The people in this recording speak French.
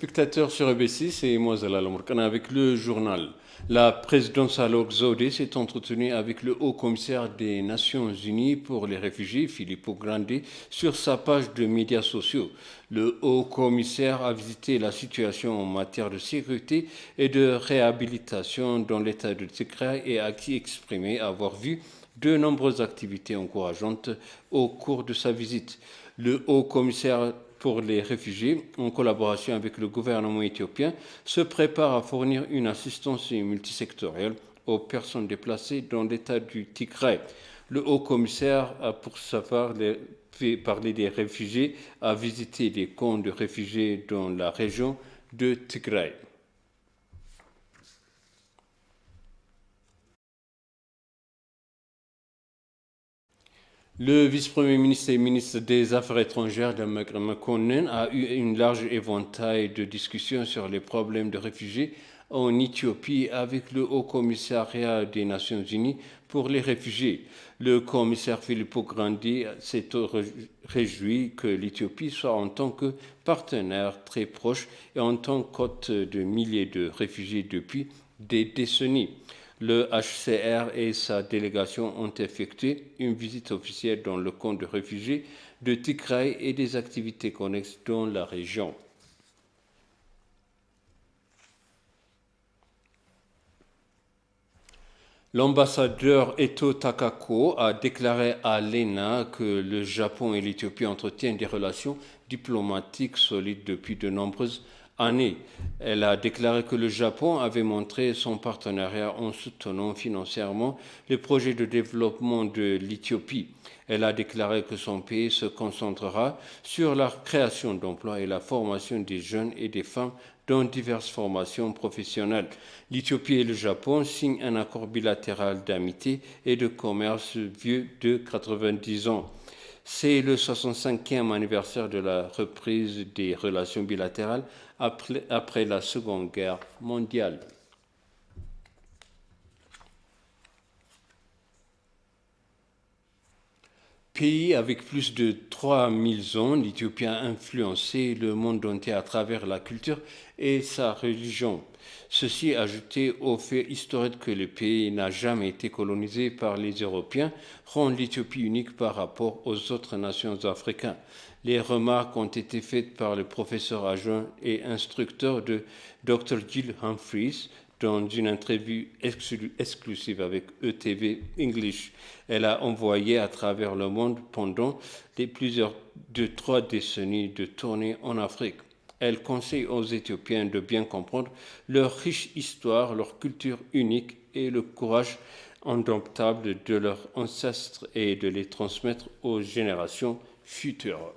Spectateurs sur EB6 et moi Zalal Mourkana avec le journal. La présidence alors Zodé s'est entretenue avec le haut-commissaire des Nations Unies pour les réfugiés, Filippo Grandi, sur sa page de médias sociaux. Le haut-commissaire a visité la situation en matière de sécurité et de réhabilitation dans l'état de Tigray et a exprimé avoir vu de nombreuses activités encourageantes au cours de sa visite. Le haut-commissaire pour les réfugiés, en collaboration avec le gouvernement éthiopien, se prépare à fournir une assistance multisectorielle aux personnes déplacées dans l'état du Tigray. Le haut-commissaire a pour sa part fait parler des réfugiés, a visité des camps de réfugiés dans la région de Tigray. Le vice-premier ministre et ministre des Affaires étrangères de Mekonnen a eu un large éventail de discussions sur les problèmes de réfugiés en Éthiopie avec le Haut-Commissariat des Nations Unies pour les réfugiés. Le commissaire Filippo Grandi s'est réjoui que l'Éthiopie soit en tant que partenaire très proche et en tant qu'hôte de milliers de réfugiés depuis des décennies. Le HCR et sa délégation ont effectué une visite officielle dans le camp de réfugiés de Tigray et des activités connexes dans la région. L'ambassadeur Eto Takako a déclaré à l'ENA que le Japon et l'Éthiopie entretiennent des relations diplomatiques solides depuis de nombreuses années. Elle a déclaré que le Japon avait montré son partenariat en soutenant financièrement les projets de développement de l'Éthiopie. Elle a déclaré que son pays se concentrera sur la création d'emplois et la formation des jeunes et des femmes dans diverses formations professionnelles. L'Éthiopie et le Japon signent un accord bilatéral d'amitié et de commerce vieux de 90 ans. C'est le 65e anniversaire de la reprise des relations bilatérales après la Seconde Guerre mondiale. Pays avec plus de 3000 ans, l'Éthiopie a influencé le monde entier à travers la culture et sa religion. Ceci ajouté au fait historique que le pays n'a jamais été colonisé par les Européens rend l'Éthiopie unique par rapport aux autres nations africaines. Les remarques ont été faites par le professeur adjoint et instructeur de Dr. Jill Humphreys dans une interview exclusive avec ETV English. Elle a envoyé à travers le monde pendant plusieurs de 3 décennies de tournée en Afrique. Elle conseille aux Éthiopiens de bien comprendre leur riche histoire, leur culture unique et le courage indomptable de leurs ancêtres et de les transmettre aux générations futures.